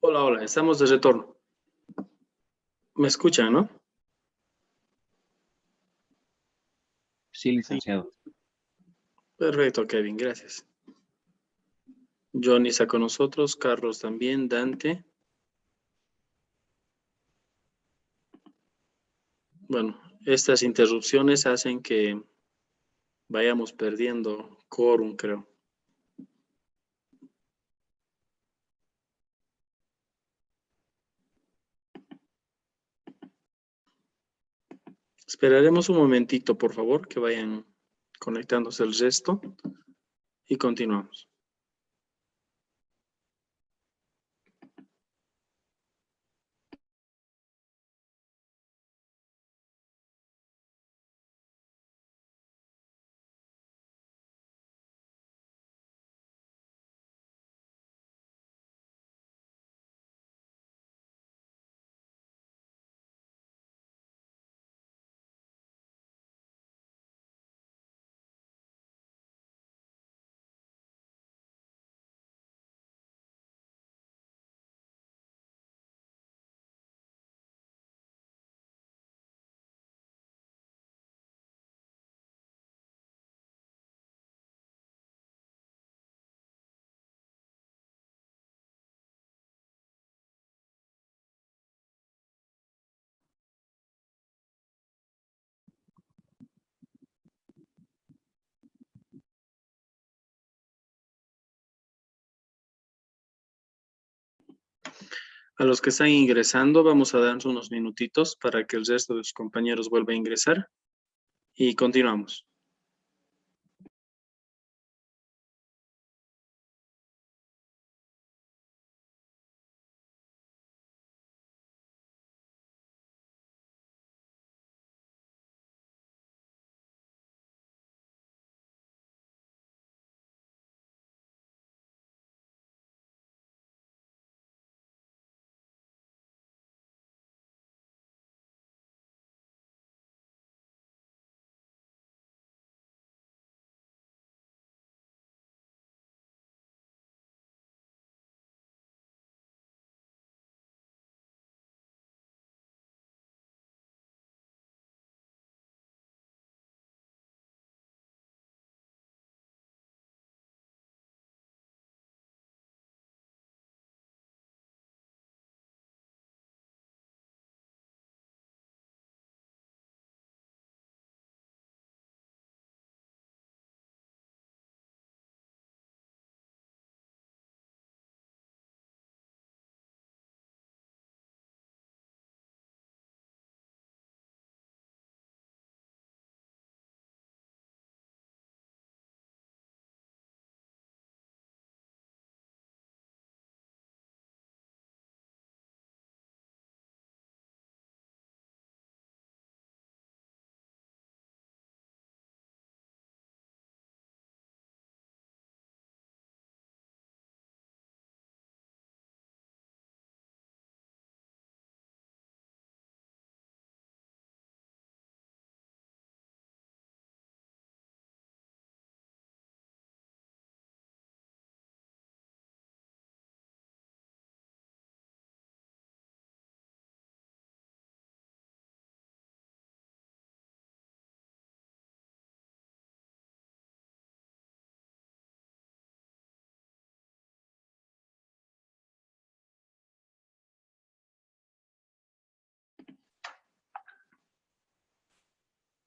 Hola, hola, estamos de retorno. ¿Me escuchan, no? Sí, licenciado. Perfecto, Kevin, gracias. Johnny está con nosotros, Carlos también, Dante. Bueno, estas interrupciones hacen que vayamos perdiendo quórum, creo. Esperaremos un momentito, por favor, que vayan conectándose el resto y continuamos. A los que están ingresando, vamos a darnos unos minutitos para que el resto de sus compañeros vuelva a ingresar y continuamos.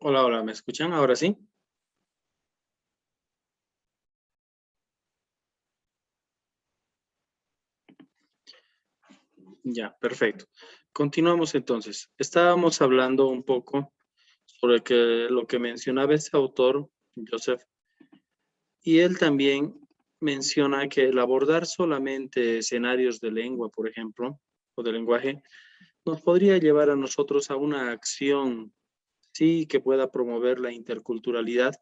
Hola, hola, ¿me escuchan? ¿Ahora sí? Ya, perfecto. Continuamos entonces. Estábamos hablando un poco sobre lo que mencionaba ese autor, Joseph, y él también menciona que el abordar solamente escenarios de lengua, por ejemplo, o de lenguaje, nos podría llevar a nosotros a una acción, sí, que pueda promover la interculturalidad,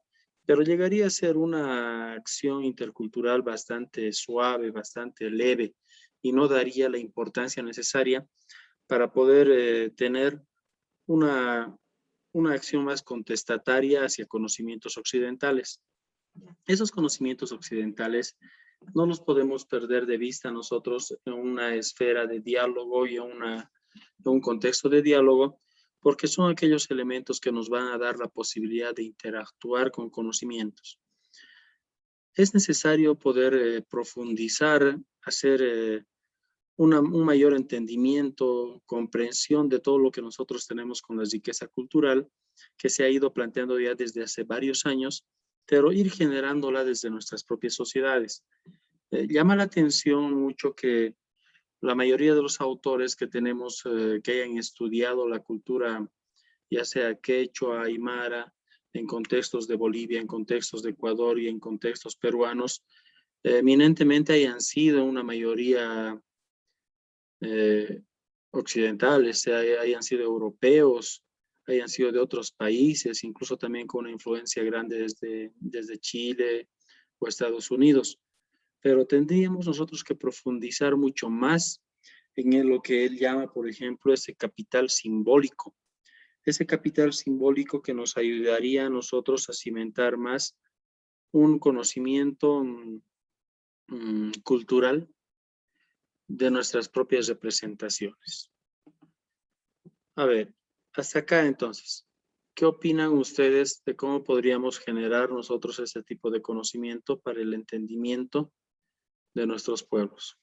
pero llegaría a ser una acción intercultural bastante suave, bastante leve, y no daría la importancia necesaria para poder tener una, una acción más contestataria hacia conocimientos occidentales. Esos conocimientos occidentales no nos podemos perder de vista nosotros en una esfera de diálogo y en un contexto de diálogo, porque son aquellos elementos que nos van a dar la posibilidad de interactuar con conocimientos. Es necesario poder profundizar, hacer un mayor entendimiento, comprensión de todo lo que nosotros tenemos con la riqueza cultural que se ha ido planteando ya desde hace varios años, pero ir generándola desde nuestras propias sociedades. Llama la atención mucho que la mayoría de los autores que tenemos que hayan estudiado la cultura, ya sea quechua, aymara, en contextos de Bolivia, en contextos de Ecuador y en contextos peruanos, eminentemente hayan sido una mayoría occidentales, hayan sido europeos, hayan sido de otros países, incluso también con una influencia grande desde Chile o Estados Unidos. Pero tendríamos nosotros que profundizar mucho más en lo que él llama, por ejemplo, ese capital simbólico. Ese capital simbólico que nos ayudaría a nosotros a cimentar más un conocimiento cultural de nuestras propias representaciones. A ver, hasta acá entonces, ¿qué opinan ustedes de cómo podríamos generar nosotros ese tipo de conocimiento para el entendimiento de nuestros pueblos?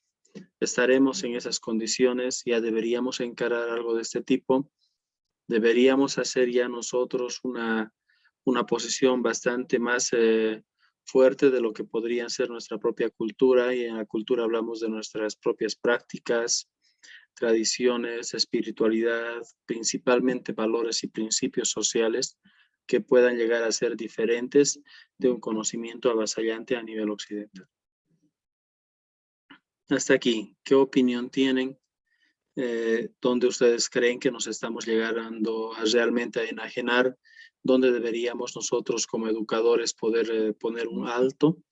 ¿Estaremos en esas condiciones? ¿Ya deberíamos encarar algo de este tipo? ¿Deberíamos hacer ya nosotros una posición bastante más fuerte de lo que podría ser nuestra propia cultura? Y en la cultura hablamos de nuestras propias prácticas, tradiciones, espiritualidad, principalmente valores y principios sociales que puedan llegar a ser diferentes de un conocimiento avasallante a nivel occidental. Hasta aquí, ¿qué opinión tienen? ¿Dónde ustedes creen que nos estamos llegando a realmente a enajenar? ¿Dónde deberíamos nosotros como educadores poder poner un alto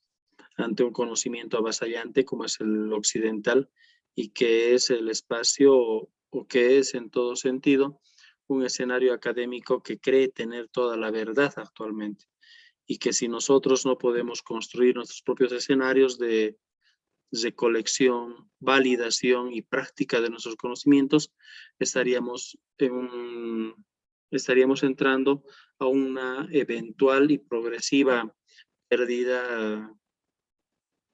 ante un conocimiento avasallante como es el occidental y que es el espacio o que es en todo sentido un escenario académico que cree tener toda la verdad actualmente y que si nosotros no podemos construir nuestros propios escenarios de recolección, validación y práctica de nuestros conocimientos, estaríamos entrando a una eventual y progresiva pérdida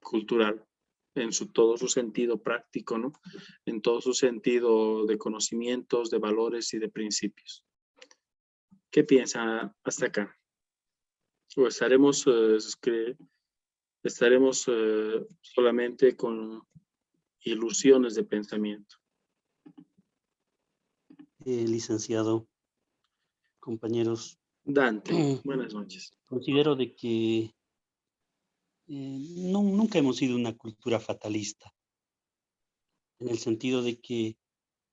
cultural en todo su sentido práctico, ¿no? En todo su sentido de conocimientos, de valores y de principios. ¿Qué piensa hasta acá? ¿O estaremos solamente con ilusiones de pensamiento? Licenciado, compañeros, Dante, buenas noches. considero de que nunca hemos sido una cultura fatalista, en el sentido de que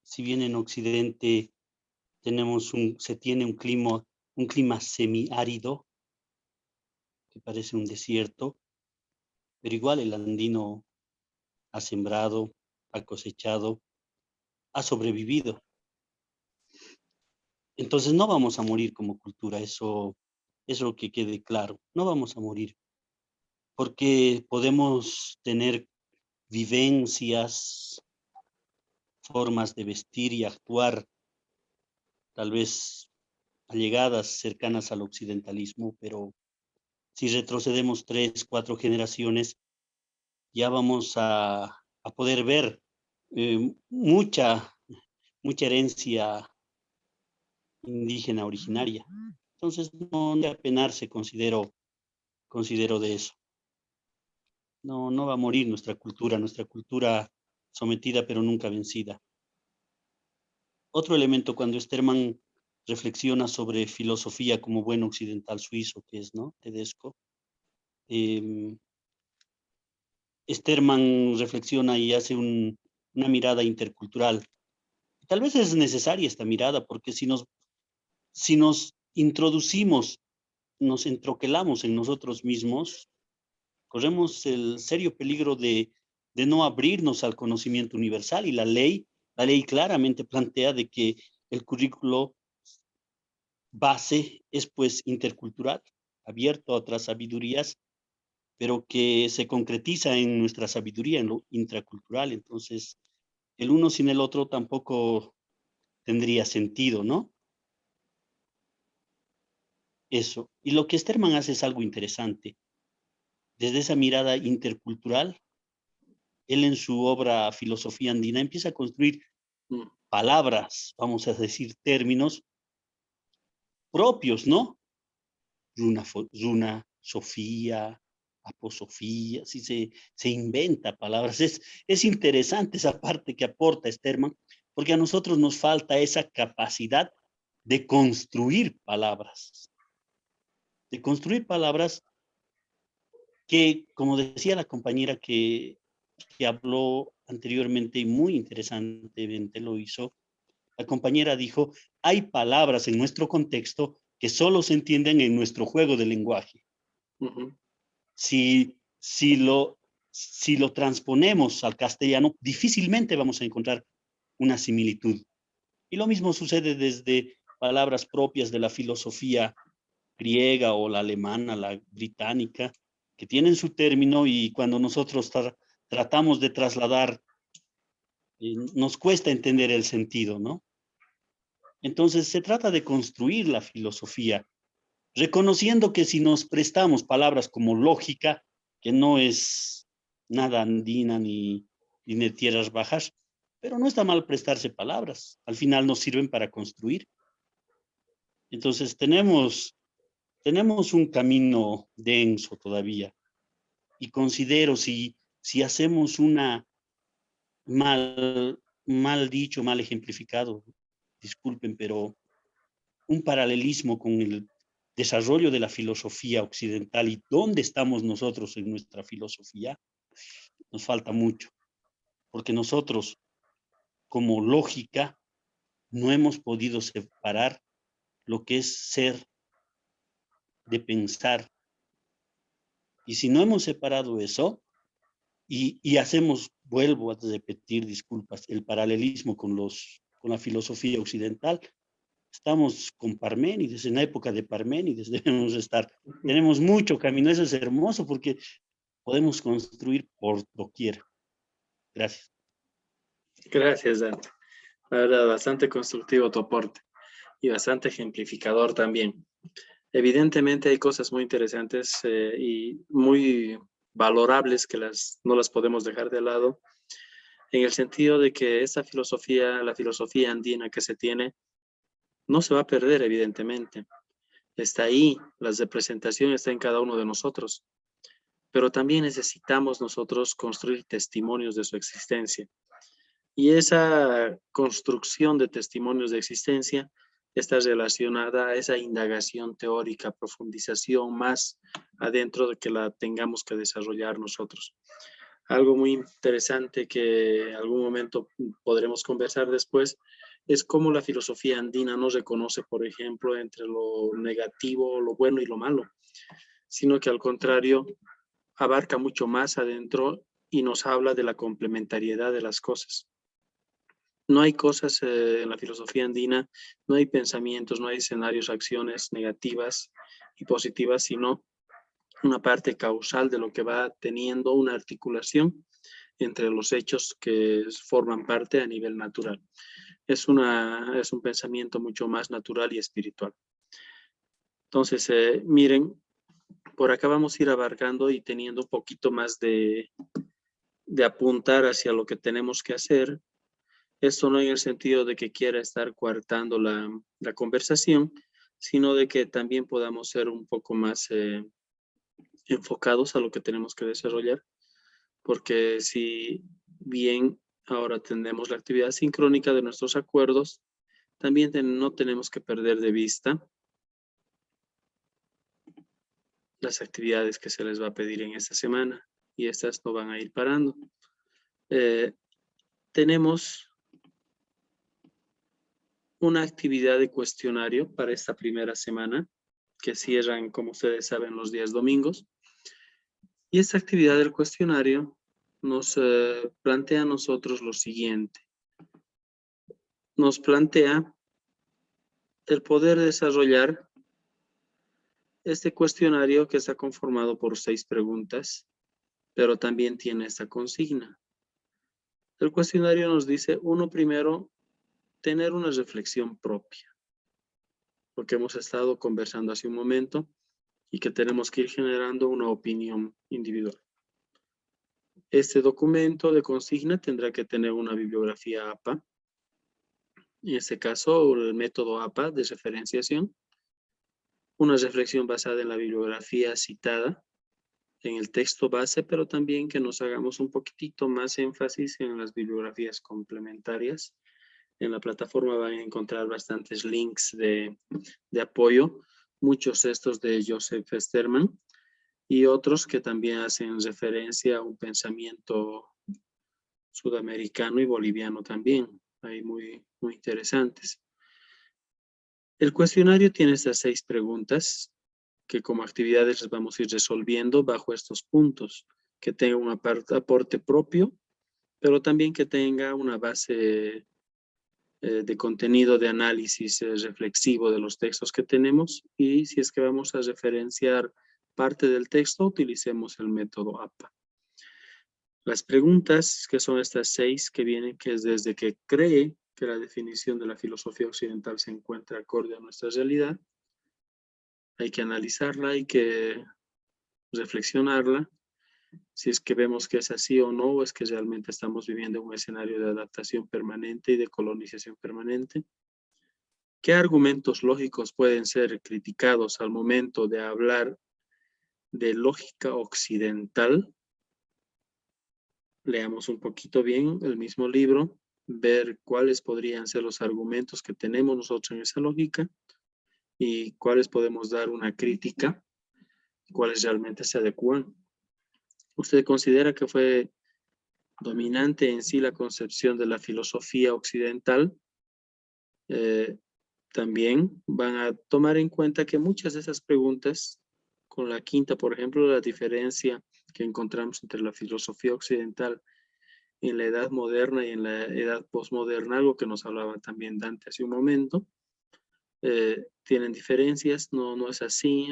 si bien en Occidente se tiene un clima semiárido, que parece un desierto, pero igual el andino ha sembrado, ha cosechado, ha sobrevivido. Entonces no vamos a morir como cultura, eso que quede claro, no vamos a morir, porque podemos tener vivencias, formas de vestir y actuar, tal vez allegadas, cercanas al occidentalismo, pero si retrocedemos 3, 4 generaciones, ya vamos a poder ver mucha herencia indígena originaria. Entonces, no hay que apenarse, considero de eso. No va a morir nuestra cultura sometida pero nunca vencida. Otro elemento, cuando Sterman reflexiona sobre filosofía como buen occidental suizo que es, ¿no? Tedesco. Sterman reflexiona y hace una mirada intercultural. Tal vez es necesaria esta mirada porque si nos introducimos, nos entroquelamos en nosotros mismos, corremos el serio peligro de no abrirnos al conocimiento universal y la ley claramente plantea de que el currículo base es pues intercultural, abierto a otras sabidurías, pero que se concretiza en nuestra sabiduría, en lo intracultural. Entonces, el uno sin el otro tampoco tendría sentido, ¿no? Eso. Y lo que Sterman hace es algo interesante. Desde esa mirada intercultural, él en su obra Filosofía Andina empieza a construir Mm, palabras, vamos a decir términos propios, ¿no? Runa, Sofía, aposofía, sí se inventa palabras. Es interesante esa parte que aporta Sterman, porque a nosotros nos falta esa capacidad de construir palabras que, como decía la compañera que habló anteriormente y muy interesantemente lo hizo, la compañera dijo, hay palabras en nuestro contexto que solo se entienden en nuestro juego de lenguaje. ujú. Si lo transponemos al castellano, difícilmente vamos a encontrar una similitud. Y lo mismo sucede desde palabras propias de la filosofía griega o la alemana, la británica, que tienen su término y cuando nosotros tratamos de trasladar, nos cuesta entender el sentido, ¿no? Entonces se trata de construir la filosofía, reconociendo que si nos prestamos palabras como lógica, que no es nada andina ni de tierras bajas, pero no está mal prestarse palabras, al final nos sirven para construir. Entonces tenemos un camino denso todavía y considero si hacemos una mal dicho, mal ejemplificado, disculpen, pero un paralelismo con el desarrollo de la filosofía occidental y dónde estamos nosotros en nuestra filosofía, nos falta mucho, porque nosotros, como lógica, no hemos podido separar lo que es ser de pensar. Y si no hemos separado eso y hacemos, vuelvo a repetir, disculpas, el paralelismo con la filosofía occidental, estamos con Parménides, en la época de Parménides debemos estar. Tenemos mucho camino, eso es hermoso porque podemos construir por doquier. Gracias. Gracias, Dante. La verdad, bastante constructivo tu aporte y bastante ejemplificador también. Evidentemente hay cosas muy interesantes y muy valorables que no las podemos dejar de lado, en el sentido de que esta filosofía, la filosofía andina que se tiene, no se va a perder, evidentemente. Está ahí, la representación está en cada uno de nosotros, pero también necesitamos nosotros construir testimonios de su existencia. Y esa construcción de testimonios de existencia está relacionada a esa indagación teórica, profundización más adentro de que la tengamos que desarrollar nosotros. Algo muy interesante que en algún momento podremos conversar después es cómo la filosofía andina no reconoce, por ejemplo, entre lo negativo, lo bueno y lo malo, sino que al contrario abarca mucho más adentro y nos habla de la complementariedad de las cosas. No hay cosas en la filosofía andina, no hay pensamientos, no hay escenarios, acciones negativas y positivas, sino una parte causal de lo que va teniendo una articulación entre los hechos que forman parte a nivel natural. Es un pensamiento mucho más natural y espiritual. Entonces, miren, por acá vamos a ir abarcando y teniendo un poquito más de apuntar hacia lo que tenemos que hacer. Esto no en el sentido de que quiera estar coartando la conversación, sino de que también podamos ser un poco más enfocados a lo que tenemos que desarrollar, porque si bien ahora tenemos la actividad sincrónica de nuestros acuerdos, también no tenemos que perder de vista las actividades que se les va a pedir en esta semana y estas no van a ir parando. Tenemos una actividad de cuestionario para esta primera semana que cierran, como ustedes saben, los días domingos. Y esta actividad del cuestionario nos plantea a nosotros lo siguiente. Nos plantea el poder desarrollar este cuestionario que está conformado por 6 preguntas, pero también tiene esta consigna. El cuestionario nos dice, uno, primero, tener una reflexión propia, porque hemos estado conversando hace un momento y que tenemos que ir generando una opinión individual. Este documento de consigna tendrá que tener una bibliografía APA, en este caso el método APA de referenciación, una reflexión basada en la bibliografía citada, en el texto base, pero también que nos hagamos un poquitito más énfasis en las bibliografías complementarias. En la plataforma van a encontrar bastantes links de apoyo, muchos estos de Joseph Sterman y otros que también hacen referencia a un pensamiento sudamericano y boliviano también, hay muy interesantes. El cuestionario tiene estas 6 preguntas que como actividades las vamos a ir resolviendo bajo estos puntos, que tenga un aporte propio, pero también que tenga una base de contenido de análisis reflexivo de los textos que tenemos, y si es que vamos a referenciar parte del texto, utilicemos el método APA. Las preguntas, que son estas 6 que vienen, que es desde que cree que la definición de la filosofía occidental se encuentra acorde a nuestra realidad, hay que analizarla, hay que reflexionarla, si es que vemos que es así o no, o es que realmente estamos viviendo un escenario de adaptación permanente y de colonización permanente. ¿Qué argumentos lógicos pueden ser criticados al momento de hablar de lógica occidental? Leamos un poquito bien el mismo libro, ver cuáles podrían ser los argumentos que tenemos nosotros en esa lógica y cuáles podemos dar una crítica, cuáles realmente se adecúan. ¿Usted considera que fue dominante en sí la concepción de la filosofía occidental? También van a tomar en cuenta que muchas de esas preguntas, con la quinta, por ejemplo, la diferencia que encontramos entre la filosofía occidental en la edad moderna y en la edad posmoderna, algo que nos hablaba también Dante hace un momento, tienen diferencias, no es así.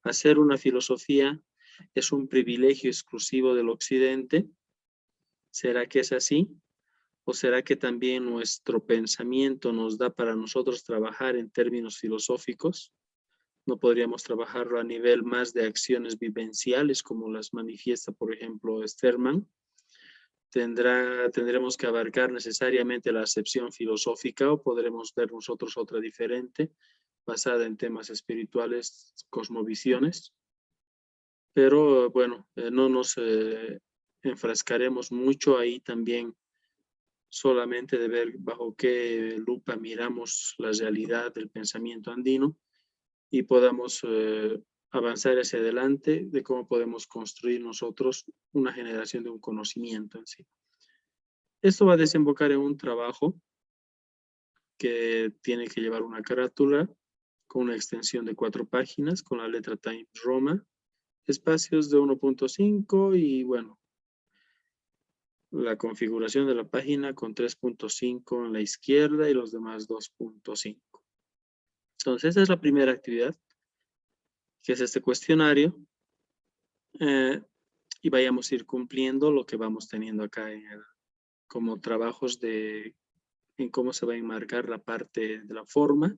Hacer una filosofía es un privilegio exclusivo del occidente. ¿Será que es así? ¿O será que también nuestro pensamiento nos da para nosotros trabajar en términos filosóficos? ¿No podríamos trabajarlo a nivel más de acciones vivenciales como las manifiesta, por ejemplo, Sterman? ¿Tendremos que abarcar necesariamente la acepción filosófica o podremos ver nosotros otra diferente, basada en temas espirituales, cosmovisiones? Pero bueno, no nos enfrascaremos mucho ahí también, solamente de ver bajo qué lupa miramos la realidad del pensamiento andino y podamos avanzar hacia adelante de cómo podemos construir nosotros una generación de un conocimiento en sí. Esto va a desembocar en un trabajo que tiene que llevar una carátula con una extensión de 4 páginas con la letra Times Roma, espacios de 1.5 y bueno, la configuración de la página con 3.5 en la izquierda y los demás 2.5. Entonces, esa es la primera actividad, que es este cuestionario, y vayamos a ir cumpliendo lo que vamos teniendo acá como trabajos en cómo se va a enmarcar la parte de la forma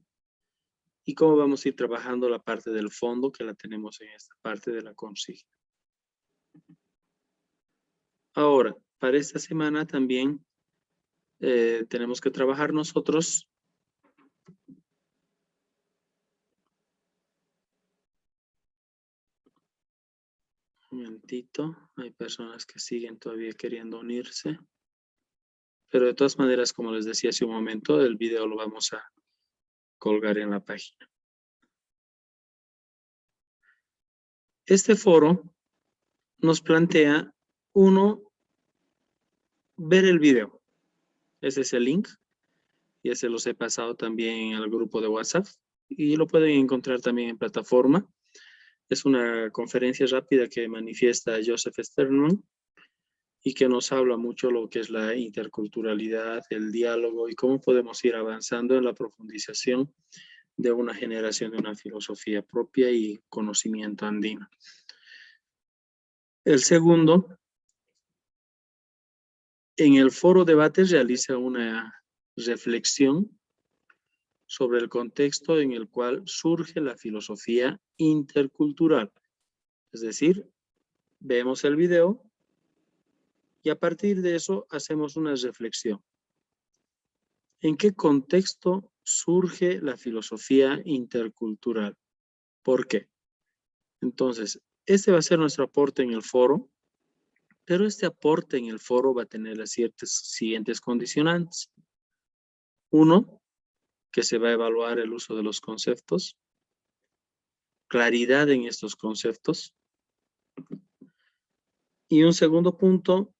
y cómo vamos a ir trabajando la parte del fondo, que la tenemos en esta parte de la consigna. Ahora, para esta semana también tenemos que trabajar nosotros un momentito, hay personas que siguen todavía queriendo unirse, pero de todas maneras, como les decía hace un momento, el video lo vamos a colgar en la página. Este foro nos plantea, uno, ver el video. Ese es el link. Y ese los he pasado también al grupo de WhatsApp. Y lo pueden encontrar también en plataforma. Es una conferencia rápida que manifiesta Joseph Sterman y que nos habla mucho lo que es la interculturalidad, el diálogo y cómo podemos ir avanzando en la profundización de una generación de una filosofía propia y conocimiento andino. El segundo, en el foro debate realiza una reflexión sobre el contexto en el cual surge la filosofía intercultural. Es decir, vemos el video y a partir de eso hacemos una reflexión. ¿En qué contexto surge la filosofía intercultural? ¿Por qué? Entonces, este va a ser nuestro aporte en el foro, pero este aporte en el foro va a tener las siguientes condicionantes. Uno, que se va a evaluar el uso de los conceptos, claridad en estos conceptos. Y un segundo punto,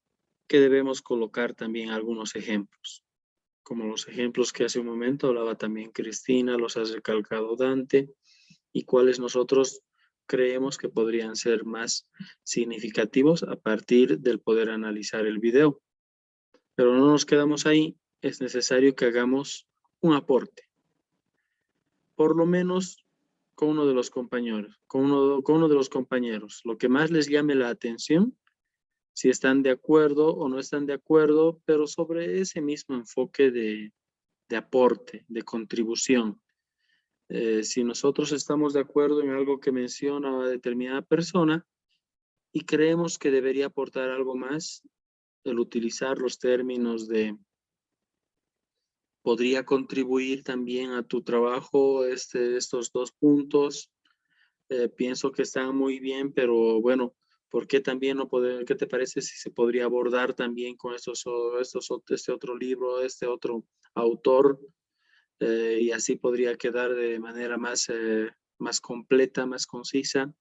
que debemos colocar también algunos ejemplos, como los ejemplos que hace un momento hablaba también Cristina, los ha recalcado Dante, y cuáles nosotros creemos que podrían ser más significativos a partir del poder analizar el video. Pero no nos quedamos ahí, es necesario que hagamos un aporte, por lo menos con uno de los compañeros, con uno de los compañeros, lo que más les llame la atención, si están de acuerdo o no están de acuerdo, pero sobre ese mismo enfoque de aporte, de contribución. Si nosotros estamos de acuerdo en algo que menciona determinada persona y creemos que debería aportar algo más, el utilizar los términos de podría contribuir también a tu trabajo estos dos puntos, pienso que están muy bien, pero bueno, ¿por qué también no poder, qué te parece si se podría abordar también con este otro libro, este otro autor? Y así podría quedar de manera más completa, más concisa.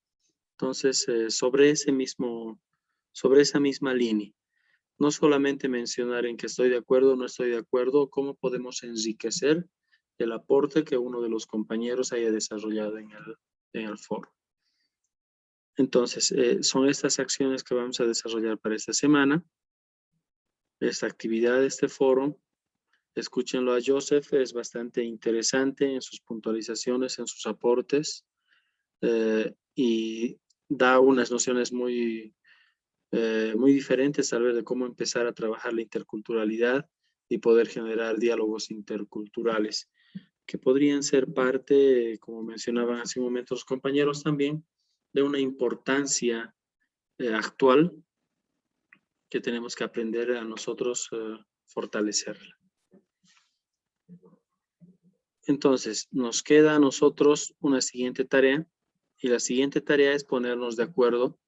Entonces, sobre esa misma línea, no solamente mencionar en que estoy de acuerdo o no estoy de acuerdo, cómo podemos enriquecer el aporte que uno de los compañeros haya desarrollado en el foro. Entonces, son estas acciones que vamos a desarrollar para esta semana, esta actividad, este foro. Escúchenlo a Joseph, es bastante interesante en sus puntualizaciones, en sus aportes, y da unas nociones muy diferentes tal vez de cómo empezar a trabajar la interculturalidad y poder generar diálogos interculturales que podrían ser parte, como mencionaban hace un momento los compañeros también, de una importancia actual que tenemos que aprender a nosotros fortalecerla. Entonces, nos queda a nosotros una siguiente tarea, y la siguiente tarea es ponernos de acuerdo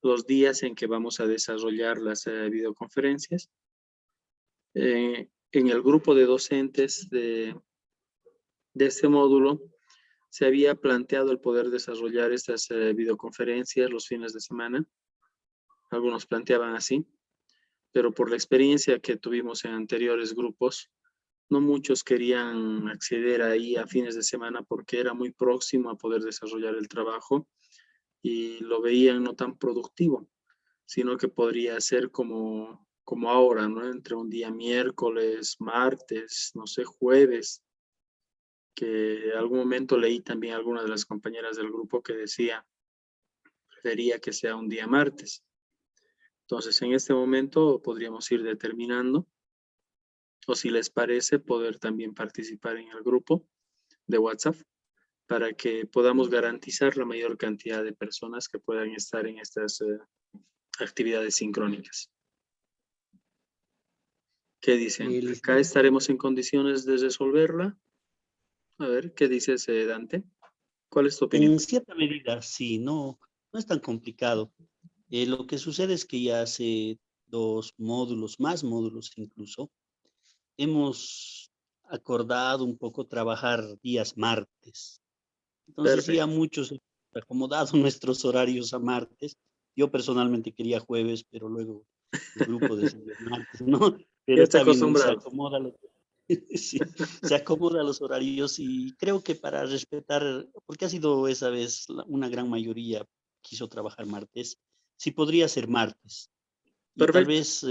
los días en que vamos a desarrollar las videoconferencias. En el grupo de docentes de este módulo se había planteado el poder desarrollar estas videoconferencias los fines de semana. Algunos planteaban así, pero por la experiencia que tuvimos en anteriores grupos, no muchos querían acceder ahí a fines de semana porque era muy próximo a poder desarrollar el trabajo y lo veían no tan productivo, sino que podría ser como ahora, ¿no? Entre un día miércoles, martes, no sé, jueves, que en algún momento leí también a alguna de las compañeras del grupo que decía, prefería que sea un día martes. Entonces, en este momento podríamos ir determinando, o si les parece, poder también participar en el grupo de WhatsApp para que podamos garantizar la mayor cantidad de personas que puedan estar en estas actividades sincrónicas. ¿Qué dicen? ¿Acá estaremos en condiciones de resolverla? A ver, ¿qué dices, Dante? ¿Cuál es tu opinión? En cierta medida, sí, no es tan complicado. Lo que sucede es que ya hace más módulos incluso, hemos acordado un poco trabajar días martes. Entonces ya Perfecto. muchos hemos acomodado nuestros horarios a martes. Yo personalmente quería jueves, pero luego el grupo decidió martes, ¿no? Pero Ya está está bien, se acostumbrado. acomoda, sí, se acomoda los horarios y creo que para respetar, porque ha sido esa vez una gran mayoría quiso trabajar martes, sí podría ser martes. Y tal Perfecto. vez,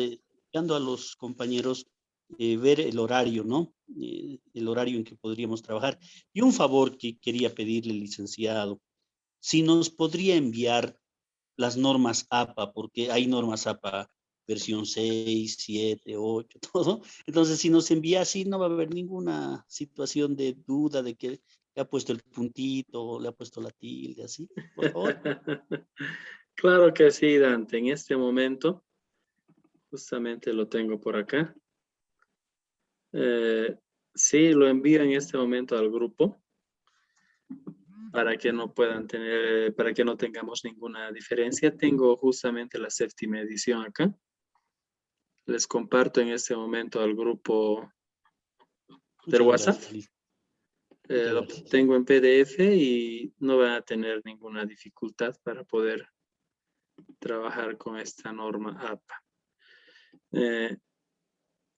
dando a los compañeros ver el horario, ¿no? El horario en que podríamos trabajar. Y un favor que quería pedirle, licenciado, si nos podría enviar las normas APA, porque hay normas APA versión 6, 7, 8, todo. Entonces, si nos envía así, no va a haber ninguna situación de duda de que le ha puesto el puntito, le ha puesto la tilde, así, por favor. Claro que sí, Dante. En este momento, justamente lo tengo por acá. Sí, lo envío en este momento al grupo para que no puedan tener, para que no tengamos ninguna diferencia. Tengo justamente la séptima edición acá. Les comparto en este momento al grupo del Muchas WhatsApp. gracias, listo. Lo Gracias. tengo en PDF y no van a tener ninguna dificultad para poder trabajar con esta norma APA.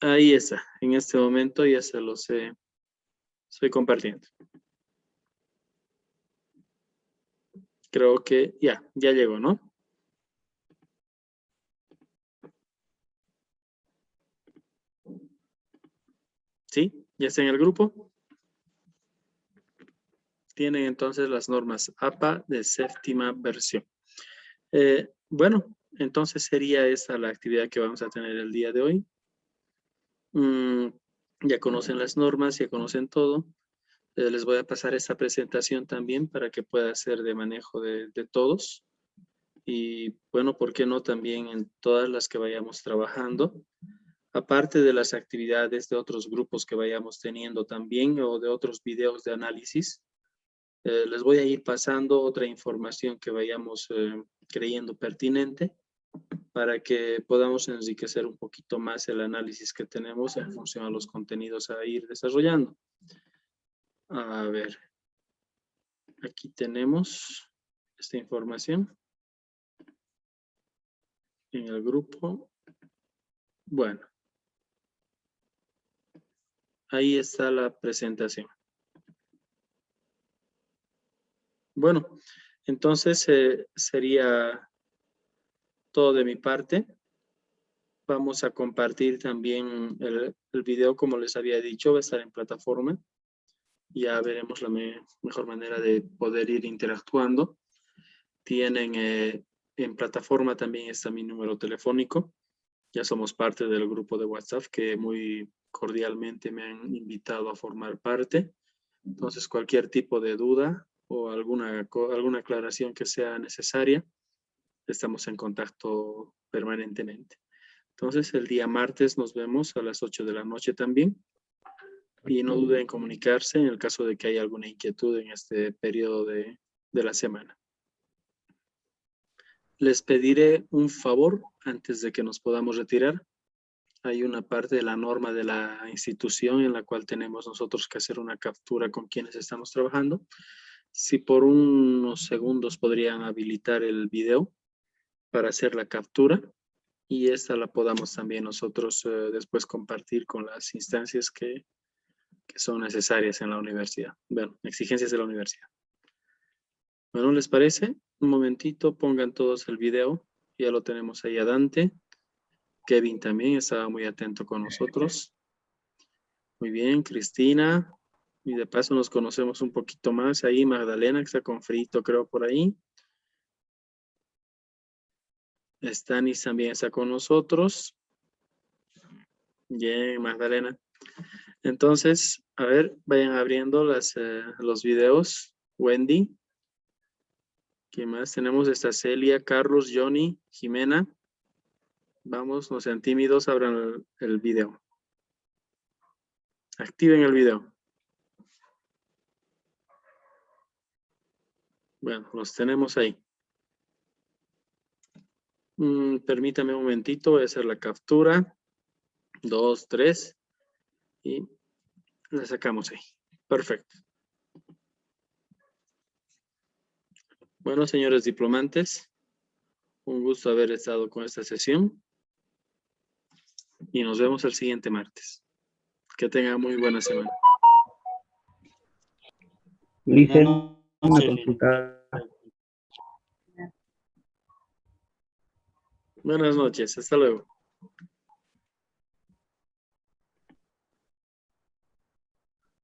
Ahí está, en este momento ya se los estoy compartiendo. Creo que ya llegó, ¿no? ¿Sí? ¿Ya está en el grupo? Tienen entonces las normas APA de séptima versión. Bueno, entonces sería esa la actividad que vamos a tener el día de hoy. Ya conocen las normas, ya conocen todo. Les voy a pasar esta presentación también para que pueda ser de manejo de todos. Y bueno, ¿por qué no también en todas las que vayamos trabajando? Aparte de las actividades de otros grupos que vayamos teniendo también o de otros videos de análisis, les voy a ir pasando otra información que vayamos creyendo pertinente para que podamos enriquecer un poquito más el análisis que tenemos en función a los contenidos a ir desarrollando. A ver, aquí tenemos esta información en el grupo. Bueno, ahí está la presentación. Bueno, entonces sería todo de mi parte. Vamos a compartir también el video, como les había dicho, va a estar en plataforma. Ya veremos la mejor manera de poder ir interactuando. Tienen en plataforma también está mi número telefónico. Ya somos parte del grupo de WhatsApp que muy cordialmente me han invitado a formar parte. Entonces, cualquier tipo de duda o alguna aclaración que sea necesaria, estamos en contacto permanentemente. Entonces, el día martes nos vemos a las 8 de la noche también. Y no duden en comunicarse en el caso de que haya alguna inquietud en este periodo de la semana. Les pediré un favor antes de que nos podamos retirar. Hay una parte de la norma de la institución en la cual tenemos nosotros que hacer una captura con quienes estamos trabajando. Si por unos segundos podrían habilitar el video para hacer la captura y esta la podamos también nosotros después compartir con las instancias que son necesarias en la universidad. Bueno, exigencias de la universidad. Bueno, ¿les parece? Un momentito, pongan todos el video. Ya lo tenemos ahí a Dante. Kevin también estaba muy atento con nosotros. Muy bien, Cristina. Y de paso nos conocemos un poquito más. Ahí Magdalena, que está con frito, creo, por ahí. Stanis también está con nosotros. Bien, Magdalena. Entonces, a ver, vayan abriendo los videos. Wendy. ¿Quién más? Tenemos esta Celia, Carlos, Johnny, Jimena. Vamos, no sean tímidos, abran el video. Activen el video. Bueno, los tenemos ahí. Permítame un momentito, voy a hacer la captura. 2, 3. Y la sacamos ahí. Perfecto. Bueno, señores diplomantes, un gusto haber estado con esta sesión. Y nos vemos el siguiente martes. Que tengan muy buena semana. Licen, Buenas una noches. consulta. Buenas noches. Hasta luego.